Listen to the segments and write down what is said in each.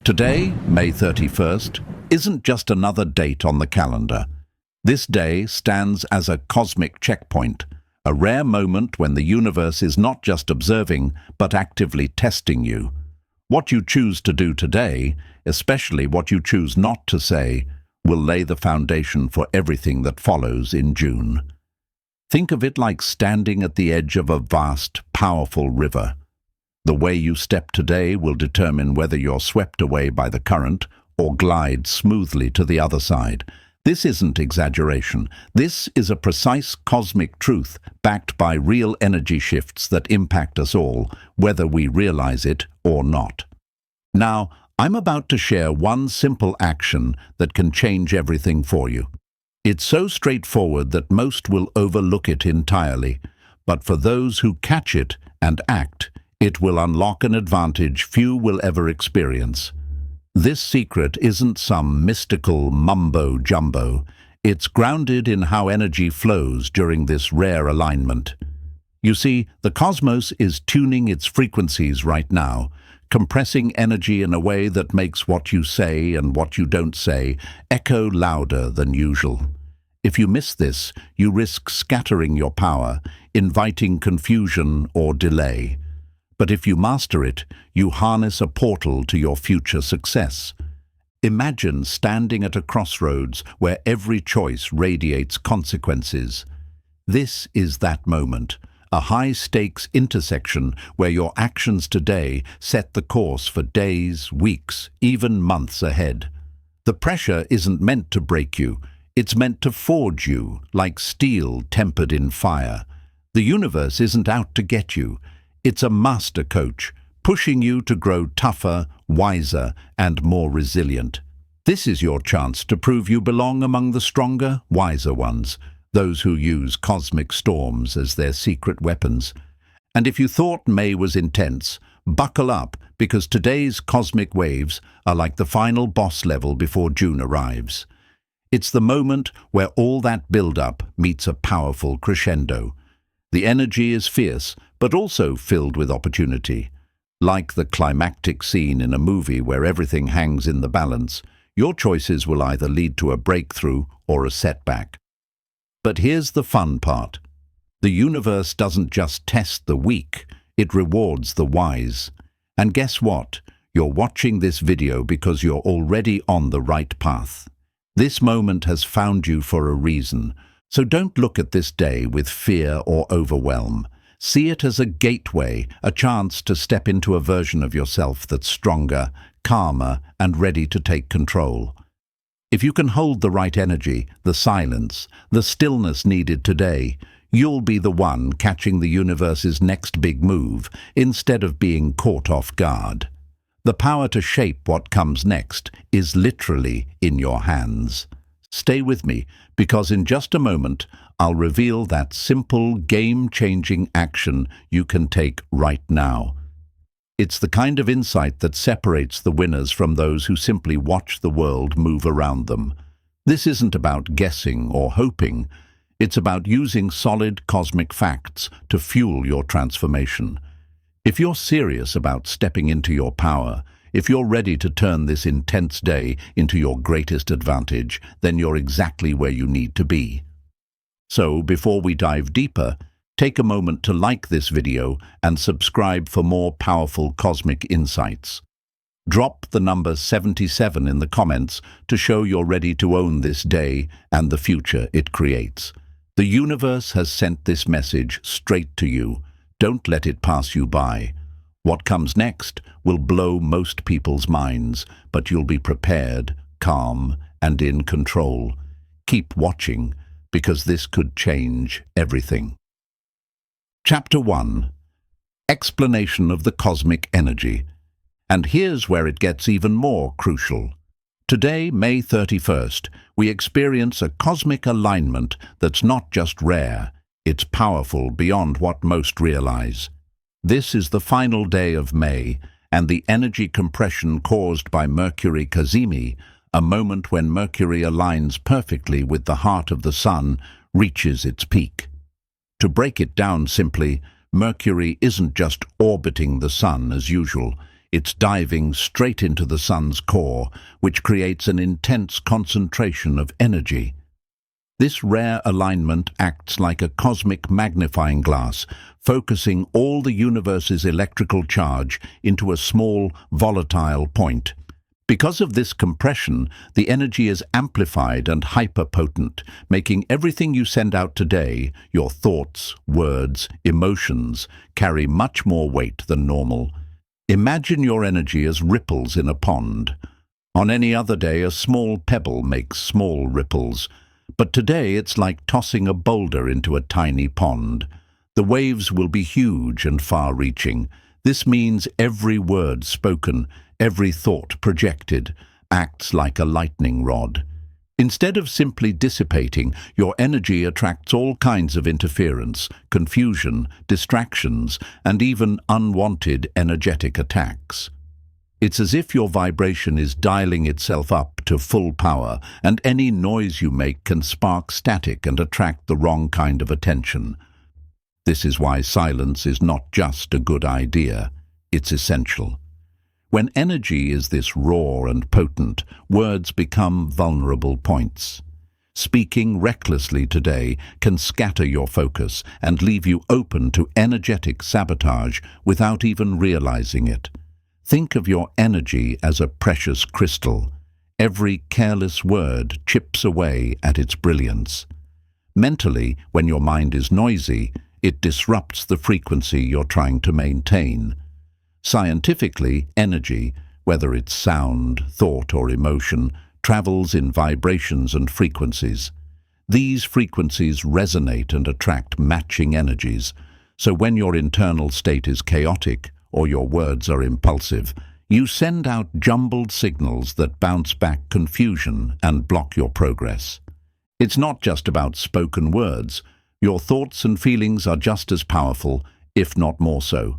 Today, May 31st, isn't just another date on the calendar. This day stands as a cosmic checkpoint, a rare moment when the universe is not just observing, but actively testing you. What you choose to do today, especially what you choose not to say, will lay the foundation for everything that follows in June. Think of it like standing at the edge of a vast, powerful river. The way you step today will determine whether you're swept away by the current or glide smoothly to the other side. This isn't exaggeration. This is a precise cosmic truth backed by real energy shifts that impact us all, whether we realize it or not. Now, I'm about to share one simple action that can change everything for you. It's so straightforward that most will overlook it entirely, but for those who catch it and act, it will unlock an advantage few will ever experience. This secret isn't some mystical mumbo-jumbo. It's grounded in how energy flows during this rare alignment. You see, the cosmos is tuning its frequencies right now, compressing energy in a way that makes what you say and what you don't say echo louder than usual. If you miss this, you risk scattering your power, inviting confusion or delay. But if you master it, you harness a portal to your future success. Imagine standing at a crossroads where every choice radiates consequences. This is that moment, a high-stakes intersection where your actions today set the course for days, weeks, even months ahead. The pressure isn't meant to break you. It's meant to forge you, like steel tempered in fire. The universe isn't out to get you. It's a master coach, pushing you to grow tougher, wiser, and more resilient. This is your chance to prove you belong among the stronger, wiser ones, those who use cosmic storms as their secret weapons. And if you thought May was intense, buckle up, because today's cosmic waves are like the final boss level before June arrives. It's the moment where all that build-up meets a powerful crescendo. The energy is fierce, but also filled with opportunity. Like the climactic scene in a movie where everything hangs in the balance, your choices will either lead to a breakthrough or a setback. But here's the fun part. The universe doesn't just test the weak, it rewards the wise. And guess what? You're watching this video because you're already on the right path. This moment has found you for a reason. So don't look at this day with fear or overwhelm. See it as a gateway, a chance to step into a version of yourself that's stronger, calmer, and ready to take control. If you can hold the right energy, the silence, the stillness needed today, you'll be the one catching the universe's next big move instead of being caught off guard. The power to shape what comes next is literally in your hands. Stay with me, because in just a moment, I'll reveal that simple, game-changing action you can take right now. It's the kind of insight that separates the winners from those who simply watch the world move around them. This isn't about guessing or hoping. It's about using solid cosmic facts to fuel your transformation. If you're serious about stepping into your power, if you're ready to turn this intense day into your greatest advantage, then you're exactly where you need to be. So, before we dive deeper, take a moment to like this video and subscribe for more powerful cosmic insights. Drop the number 77 in the comments to show you're ready to own this day and the future it creates. The universe has sent this message straight to you. Don't let it pass you by. What comes next will blow most people's minds, but you'll be prepared, calm, and in control. Keep watching, because this could change everything. Chapter 1. Explanation of the cosmic energy. And here's where it gets even more crucial. Today, May 31st, we experience a cosmic alignment that's not just rare, it's powerful beyond what most realize. This is the final day of May, and the energy compression caused by Mercury Cazimi, a moment when Mercury aligns perfectly with the heart of the Sun, reaches its peak. To break it down simply, Mercury isn't just orbiting the Sun as usual. It's diving straight into the sun's core, which creates an intense concentration of energy. This rare alignment acts like a cosmic magnifying glass, focusing all the universe's electrical charge into a small, volatile point. Because of this compression, the energy is amplified and hyperpotent, making everything you send out today, your thoughts, words, emotions, carry much more weight than normal. Imagine your energy as ripples in a pond. On any other day, a small pebble makes small ripples. But today it's like tossing a boulder into a tiny pond. The waves will be huge and far-reaching. This means every word spoken, every thought projected, acts like a lightning rod. Instead of simply dissipating, your energy attracts all kinds of interference, confusion, distractions, and even unwanted energetic attacks. It's as if your vibration is dialing itself up to full power, and any noise you make can spark static and attract the wrong kind of attention. This is why silence is not just a good idea, it's essential. When energy is this raw and potent, words become vulnerable points. Speaking recklessly today can scatter your focus and leave you open to energetic sabotage without even realizing it. Think of your energy as a precious crystal. Every careless word chips away at its brilliance. Mentally, when your mind is noisy, it disrupts the frequency you're trying to maintain. Scientifically, energy, whether it's sound, thought, or emotion, travels in vibrations and frequencies. These frequencies resonate and attract matching energies, so when your internal state is chaotic, or your words are impulsive, you send out jumbled signals that bounce back confusion and block your progress. It's not just about spoken words. Your thoughts and feelings are just as powerful, if not more so.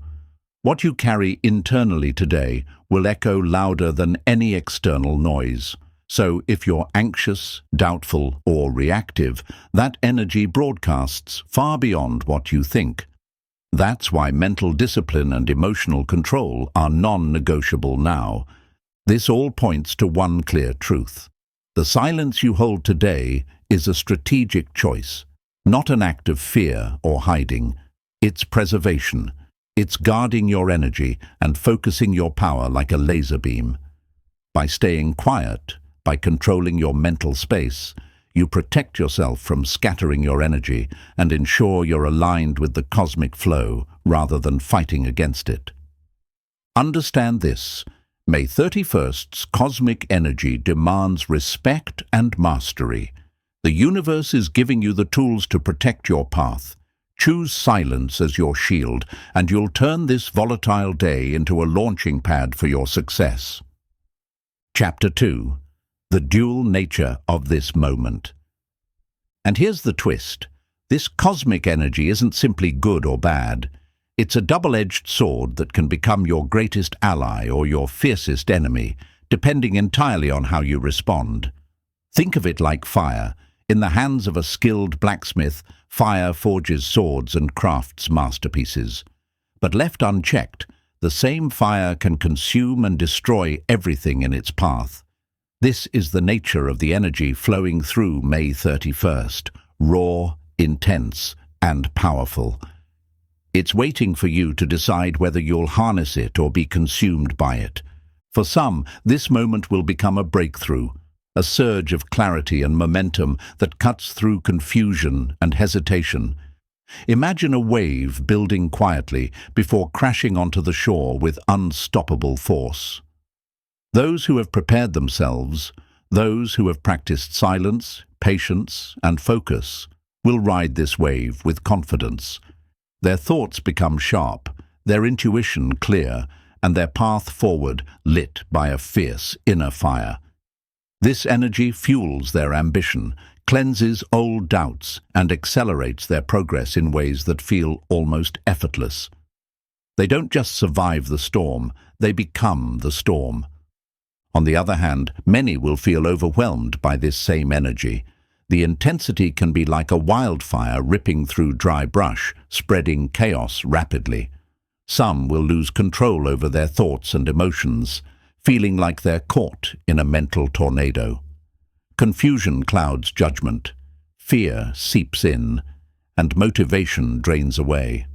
What you carry internally today will echo louder than any external noise. So if you're anxious, doubtful, or reactive, that energy broadcasts far beyond what you think. That's why mental discipline and emotional control are non-negotiable now. This all points to one clear truth. The silence you hold today is a strategic choice, not an act of fear or hiding. It's preservation. It's guarding your energy and focusing your power like a laser beam. By staying quiet, by controlling your mental space, you protect yourself from scattering your energy and ensure you're aligned with the cosmic flow rather than fighting against it. Understand this. May 31st's cosmic energy demands respect and mastery. The universe is giving you the tools to protect your path. Choose silence as your shield, and you'll turn this volatile day into a launching pad for your success. Chapter 2. The dual nature of this moment. And here's the twist. This cosmic energy isn't simply good or bad. It's a double-edged sword that can become your greatest ally or your fiercest enemy, depending entirely on how you respond. Think of it like fire. In the hands of a skilled blacksmith, fire forges swords and crafts masterpieces. But left unchecked, the same fire can consume and destroy everything in its path. This is the nature of the energy flowing through May 31st, raw, intense, and powerful. It's waiting for you to decide whether you'll harness it or be consumed by it. For some, this moment will become a breakthrough, a surge of clarity and momentum that cuts through confusion and hesitation. Imagine a wave building quietly before crashing onto the shore with unstoppable force. Those who have prepared themselves, those who have practiced silence, patience, and focus, will ride this wave with confidence. Their thoughts become sharp, their intuition clear, and their path forward lit by a fierce inner fire. This energy fuels their ambition, cleanses old doubts, and accelerates their progress in ways that feel almost effortless. They don't just survive the storm, they become the storm. On the other hand, many will feel overwhelmed by this same energy. The intensity can be like a wildfire ripping through dry brush, spreading chaos rapidly. Some will lose control over their thoughts and emotions, feeling like they're caught in a mental tornado. Confusion clouds judgment, fear seeps in, and motivation drains away.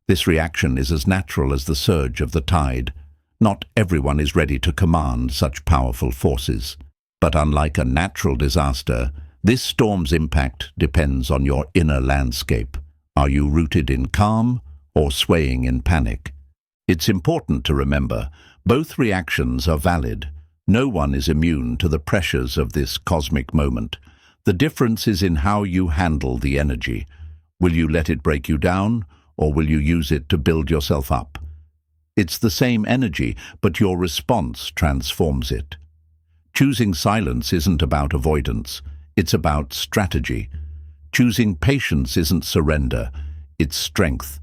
This reaction is as natural as the surge of the tide. Not everyone is ready to command such powerful forces. But unlike a natural disaster, this storm's impact depends on your inner landscape. Are you rooted in calm or swaying in panic? It's important to remember, both reactions are valid. No one is immune to the pressures of this cosmic moment. The difference is in how you handle the energy. Will you let it break you down, or will you use it to build yourself up? It's the same energy, but your response transforms it. Choosing silence isn't about avoidance, it's about strategy. Choosing patience isn't surrender, it's strength.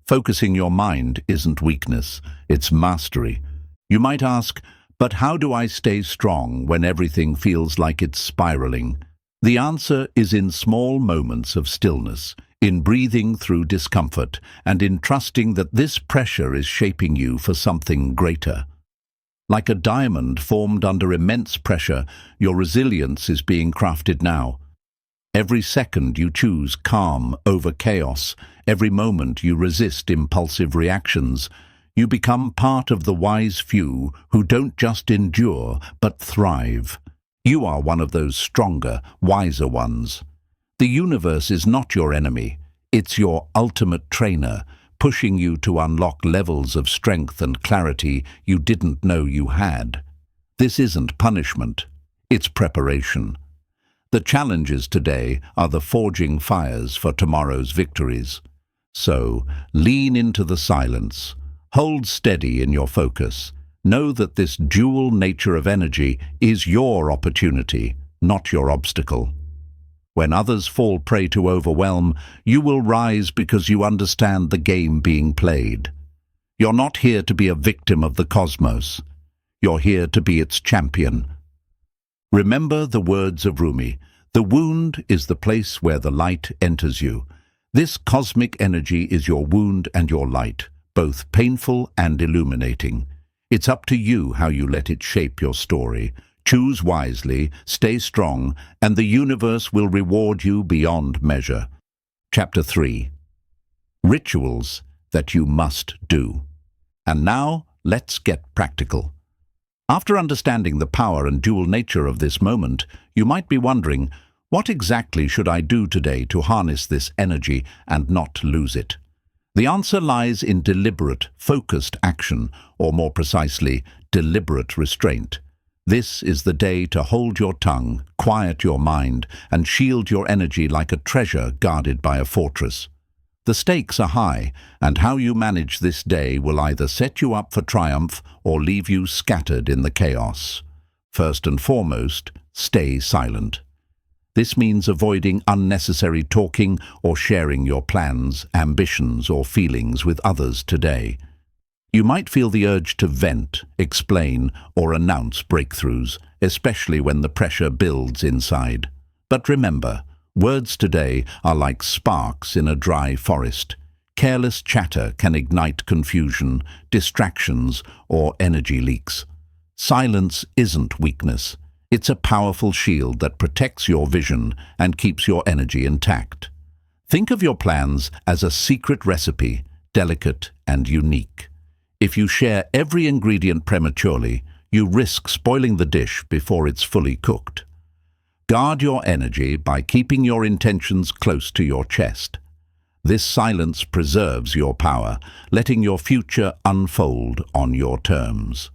Focusing your mind isn't weakness, it's mastery. You might ask, but how do I stay strong when everything feels like it's spiraling? The answer is in small moments of stillness, in breathing through discomfort, and in trusting that this pressure is shaping you for something greater. Like a diamond formed under immense pressure, your resilience is being crafted now. Every second you choose calm over chaos, every moment you resist impulsive reactions, you become part of the wise few who don't just endure, but thrive. You are one of those stronger, wiser ones. The universe is not your enemy. It's your ultimate trainer, pushing you to unlock levels of strength and clarity you didn't know you had. This isn't punishment. It's preparation. The challenges today are the forging fires for tomorrow's victories. So, lean into the silence. Hold steady in your focus. Know that this dual nature of energy is your opportunity, not your obstacle. When others fall prey to overwhelm, you will rise because you understand the game being played. You're not here to be a victim of the cosmos. You're here to be its champion. Remember the words of Rumi, "The wound is the place where the light enters you." This cosmic energy is your wound and your light, both painful and illuminating. It's up to you how you let it shape your story. Choose wisely, stay strong, and the universe will reward you beyond measure. Chapter 3. Rituals that you must do. And now, let's get practical. After understanding the power and dual nature of this moment, you might be wondering, what exactly should I do today to harness this energy and not lose it? The answer lies in deliberate, focused action, or more precisely, deliberate restraint. This is the day to hold your tongue, quiet your mind, and shield your energy like a treasure guarded by a fortress. The stakes are high, and how you manage this day will either set you up for triumph or leave you scattered in the chaos. First and foremost, stay silent. This means avoiding unnecessary talking or sharing your plans, ambitions, or feelings with others today. You might feel the urge to vent, explain, or announce breakthroughs, especially when the pressure builds inside. But remember, words today are like sparks in a dry forest. Careless chatter can ignite confusion, distractions, or energy leaks. Silence isn't weakness. It's a powerful shield that protects your vision and keeps your energy intact. Think of your plans as a secret recipe, delicate and unique. If you share every ingredient prematurely, you risk spoiling the dish before it's fully cooked. Guard your energy by keeping your intentions close to your chest. This silence preserves your power, letting your future unfold on your terms.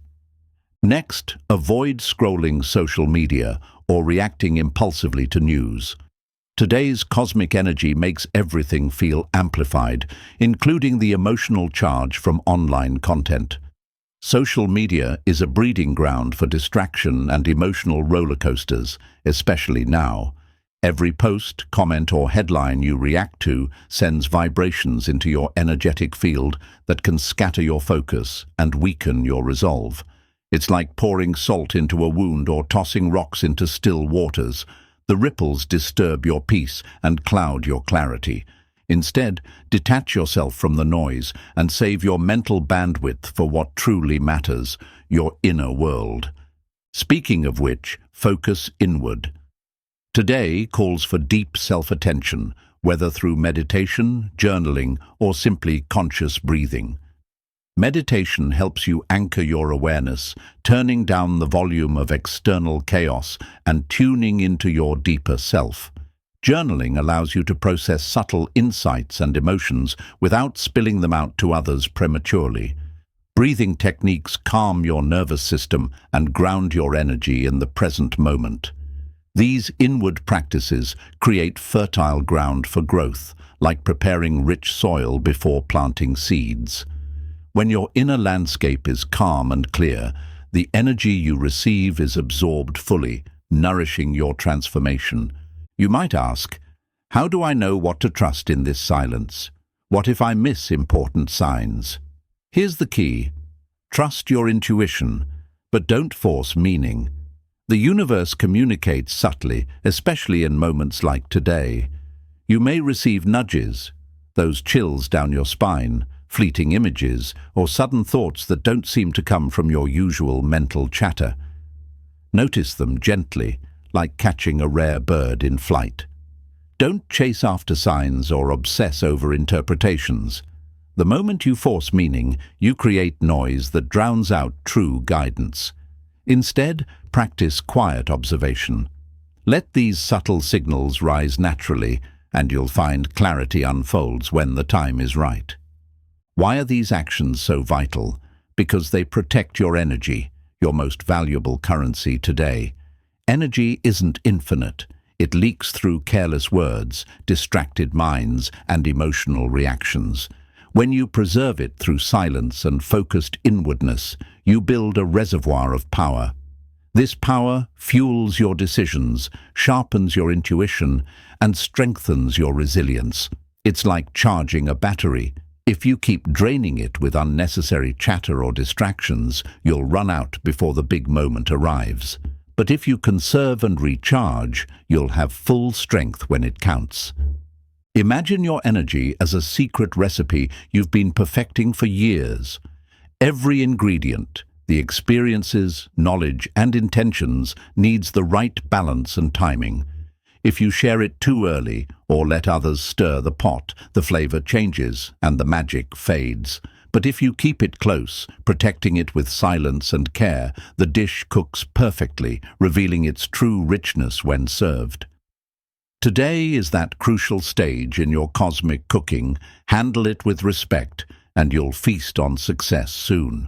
Next, avoid scrolling social media or reacting impulsively to news. Today's cosmic energy makes everything feel amplified, including the emotional charge from online content. Social media is a breeding ground for distraction and emotional roller coasters, especially now. Every post, comment, or headline you react to sends vibrations into your energetic field that can scatter your focus and weaken your resolve. It's like pouring salt into a wound or tossing rocks into still waters. The ripples disturb your peace and cloud your clarity. Instead, detach yourself from the noise and save your mental bandwidth for what truly matters, your inner world. Speaking of which, focus inward. Today calls for deep self-attention, whether through meditation, journaling, or simply conscious breathing. Meditation helps you anchor your awareness, turning down the volume of external chaos and tuning into your deeper self. Journaling allows you to process subtle insights and emotions without spilling them out to others prematurely. Breathing techniques calm your nervous system and ground your energy in the present moment. These inward practices create fertile ground for growth, like preparing rich soil before planting seeds. When your inner landscape is calm and clear, the energy you receive is absorbed fully, nourishing your transformation. You might ask, how do I know what to trust in this silence? What if I miss important signs? Here's the key. Trust your intuition, but don't force meaning. The universe communicates subtly, especially in moments like today. You may receive nudges, those chills down your spine, fleeting images, or sudden thoughts that don't seem to come from your usual mental chatter. Notice them gently, like catching a rare bird in flight. Don't chase after signs or obsess over interpretations. The moment you force meaning, you create noise that drowns out true guidance. Instead, practice quiet observation. Let these subtle signals rise naturally, and you'll find clarity unfolds when the time is right. Why are these actions so vital? Because they protect your energy, your most valuable currency today. Energy isn't infinite. It leaks through careless words, distracted minds, and emotional reactions. When you preserve it through silence and focused inwardness, you build a reservoir of power. This power fuels your decisions, sharpens your intuition, and strengthens your resilience. It's like charging a battery. If you keep draining it with unnecessary chatter or distractions, you'll run out before the big moment arrives. But if you conserve and recharge, you'll have full strength when it counts. Imagine your energy as a secret recipe you've been perfecting for years. Every ingredient, the experiences, knowledge, and intentions needs the right balance and timing. If you share it too early or let others stir the pot, the flavor changes and the magic fades. But if you keep it close, protecting it with silence and care, the dish cooks perfectly, revealing its true richness when served. Today is that crucial stage in your cosmic cooking. Handle it with respect, and you'll feast on success soon.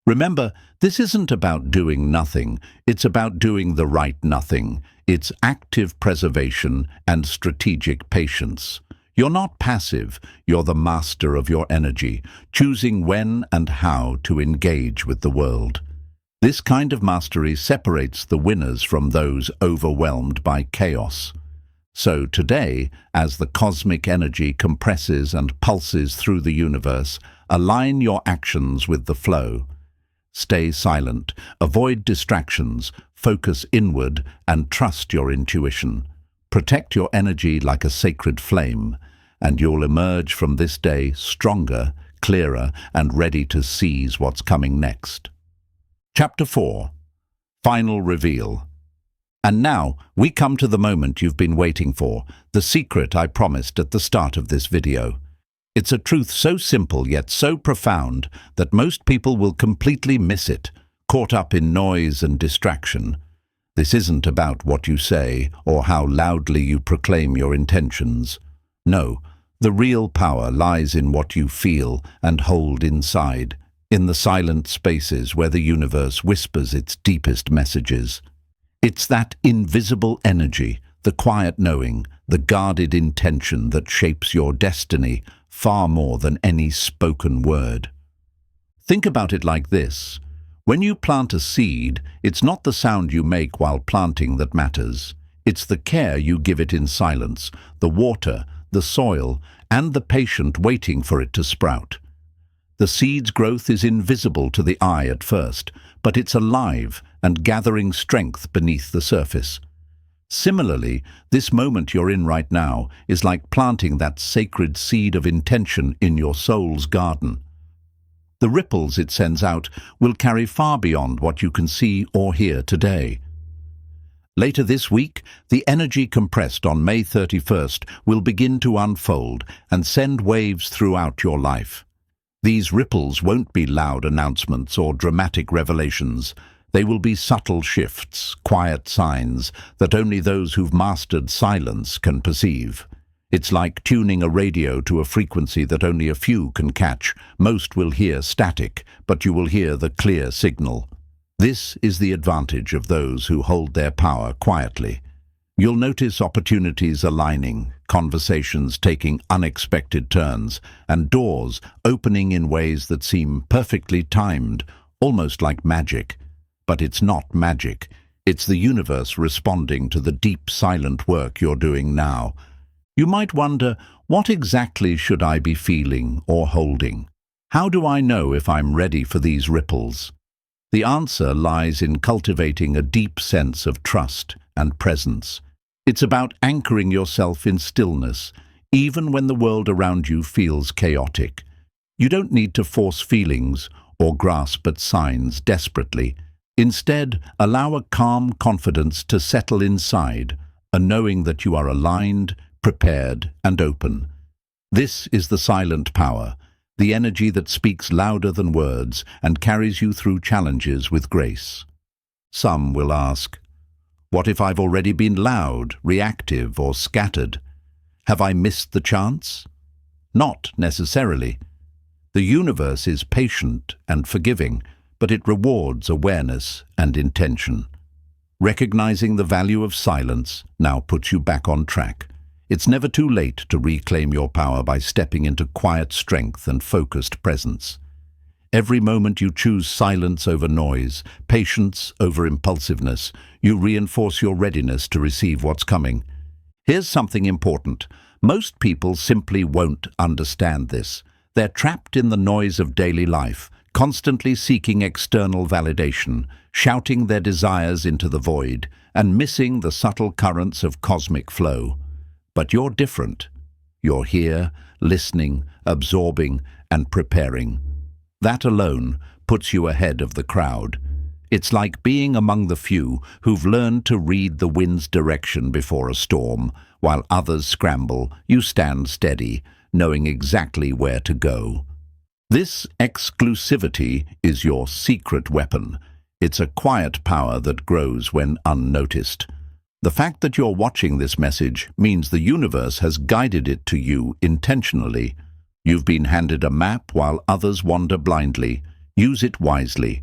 Remember, this isn't about doing nothing, it's about doing the right nothing. It's active preservation and strategic patience. You're not passive, you're the master of your energy, choosing when and how to engage with the world. This kind of mastery separates the winners from those overwhelmed by chaos. So today, as the cosmic energy compresses and pulses through the universe, align your actions with the flow. Stay silent, avoid distractions, focus inward, and trust your intuition. Protect your energy like a sacred flame, and you'll emerge from this day stronger, clearer, and ready to seize what's coming next. Chapter 4. Final Reveal. And now, we come to the moment you've been waiting for, the secret I promised at the start of this video. It's a truth so simple yet so profound that most people will completely miss it, caught up in noise and distraction. This isn't about what you say or how loudly you proclaim your intentions. No, the real power lies in what you feel and hold inside, in the silent spaces where the universe whispers its deepest messages. It's that invisible energy, the quiet knowing, the guarded intention that shapes your destiny far more than any spoken word. Think about it like this. When you plant a seed, it's not the sound you make while planting that matters. It's the care you give it in silence, the water, the soil, and the patient waiting for it to sprout. The seed's growth is invisible to the eye at first, but it's alive and gathering strength beneath the surface. Similarly, this moment you're in right now is like planting that sacred seed of intention in your soul's garden. The ripples it sends out will carry far beyond what you can see or hear today. Later this week, the energy compressed on May 31st will begin to unfold and send waves throughout your life. These ripples won't be loud announcements or dramatic revelations. They will be subtle shifts, quiet signs that only those who've mastered silence can perceive. It's like tuning a radio to a frequency that only a few can catch. Most will hear static, but you will hear the clear signal. This is the advantage of those who hold their power quietly. You'll notice opportunities aligning, conversations taking unexpected turns, and doors opening in ways that seem perfectly timed, almost like magic. But it's not magic. It's the universe responding to the deep, silent work you're doing now. You might wonder, what exactly should I be feeling or holding? How do I know if I'm ready for these ripples? The answer lies in cultivating a deep sense of trust and presence. It's about anchoring yourself in stillness, even when the world around you feels chaotic. You don't need to force feelings or grasp at signs desperately. Instead, allow a calm confidence to settle inside, a knowing that you are aligned, prepared, and open. This is the silent power, the energy that speaks louder than words and carries you through challenges with grace. Some will ask, what if I've already been loud, reactive, or scattered? Have I missed the chance? Not necessarily. The universe is patient and forgiving, but it rewards awareness and intention. Recognizing the value of silence now puts you back on track. It's never too late to reclaim your power by stepping into quiet strength and focused presence. Every moment you choose silence over noise, patience over impulsiveness, you reinforce your readiness to receive what's coming. Here's something important. Most people simply won't understand this. They're trapped in the noise of daily life, constantly seeking external validation, shouting their desires into the void, and missing the subtle currents of cosmic flow. But you're different. You're here, listening, absorbing, and preparing. That alone puts you ahead of the crowd. It's like being among the few who've learned to read the wind's direction before a storm. While others scramble, you stand steady, knowing exactly where to go. This exclusivity is your secret weapon. It's a quiet power that grows when unnoticed. The fact that you're watching this message means the universe has guided it to you intentionally. You've been handed a map while others wander blindly. Use it wisely.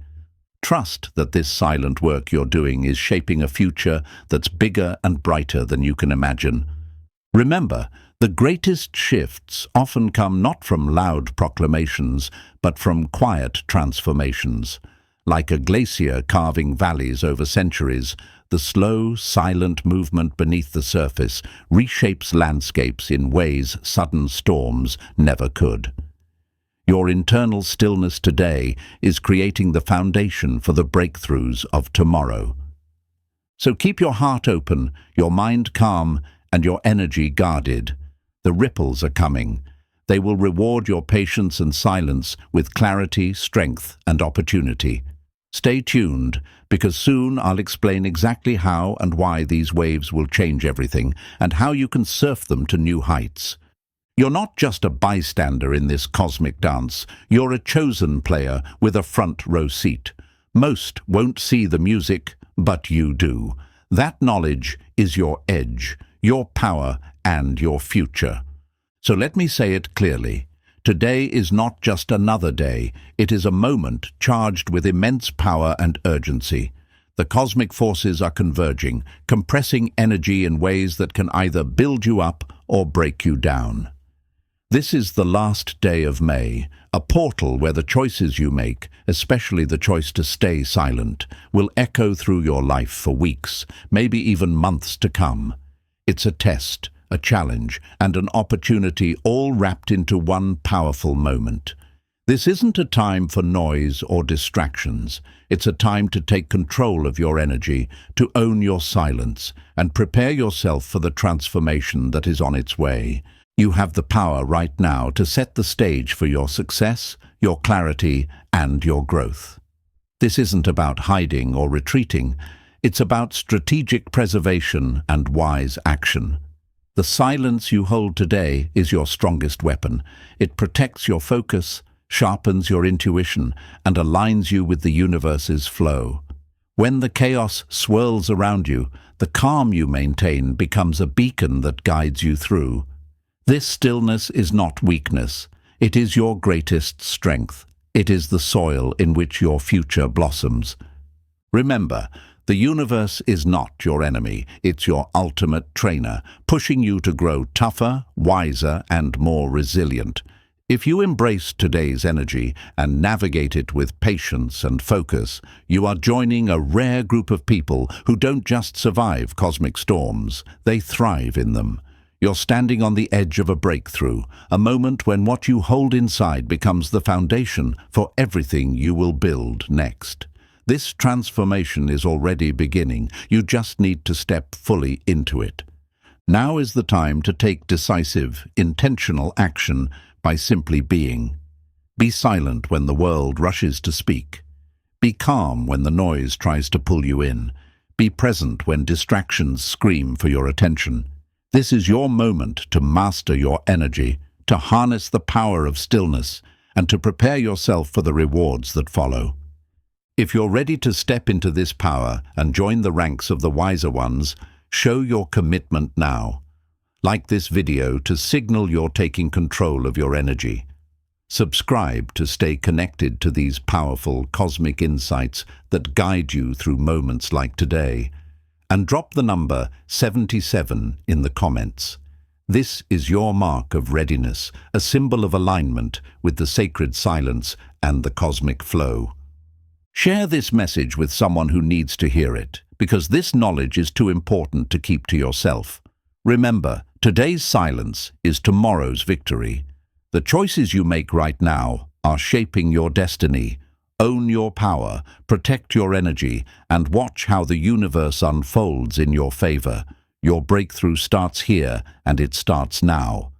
Trust that this silent work you're doing is shaping a future that's bigger and brighter than you can imagine. Remember, the greatest shifts often come not from loud proclamations, but from quiet transformations. Like a glacier carving valleys over centuries, the slow, silent movement beneath the surface reshapes landscapes in ways sudden storms never could. Your internal stillness today is creating the foundation for the breakthroughs of tomorrow. So keep your heart open, your mind calm, and your energy guarded. The ripples are coming. They will reward your patience and silence with clarity, strength, and opportunity. Stay tuned, because soon I'll explain exactly how and why these waves will change everything, and how you can surf them to new heights. You're not just a bystander in this cosmic dance. You're a chosen player with a front row seat. Most won't see the music, but you do. That knowledge is your edge, your power, and your future. So let me say it clearly. Today is not just another day. It is a moment charged with immense power and urgency. The cosmic forces are converging, compressing energy in ways that can either build you up or break you down. This is the last day of May, a portal where the choices you make, especially the choice to stay silent, will echo through your life for weeks, maybe even months to come. It's a test, a challenge, and an opportunity all wrapped into one powerful moment. This isn't a time for noise or distractions. It's a time to take control of your energy, to own your silence, and prepare yourself for the transformation that is on its way. You have the power right now to set the stage for your success, your clarity, and your growth. This isn't about hiding or retreating. It's about strategic preservation and wise action. The silence you hold today is your strongest weapon. It protects your focus, sharpens your intuition, and aligns you with the universe's flow. When the chaos swirls around you, the calm you maintain becomes a beacon that guides you through. This stillness is not weakness. It is your greatest strength. It is the soil in which your future blossoms. Remember, the universe is not your enemy. It's your ultimate trainer, pushing you to grow tougher, wiser, and more resilient. If you embrace today's energy and navigate it with patience and focus, you are joining a rare group of people who don't just survive cosmic storms, they thrive in them. You're standing on the edge of a breakthrough, a moment when what you hold inside becomes the foundation for everything you will build next. This transformation is already beginning. You just need to step fully into it. Now is the time to take decisive, intentional action by simply being. Be silent when the world rushes to speak. Be calm when the noise tries to pull you in. Be present when distractions scream for your attention. This is your moment to master your energy, to harness the power of stillness, and to prepare yourself for the rewards that follow. If you're ready to step into this power and join the ranks of the wiser ones, show your commitment now. Like this video to signal you're taking control of your energy. Subscribe to stay connected to these powerful cosmic insights that guide you through moments like today. And drop the number 77 in the comments. This is your mark of readiness, a symbol of alignment with the sacred silence and the cosmic flow. Share this message with someone who needs to hear it, because this knowledge is too important to keep to yourself. Remember, today's silence is tomorrow's victory. The choices you make right now are shaping your destiny. Own your power, protect your energy, and watch how the universe unfolds in your favor. Your breakthrough starts here, and it starts now.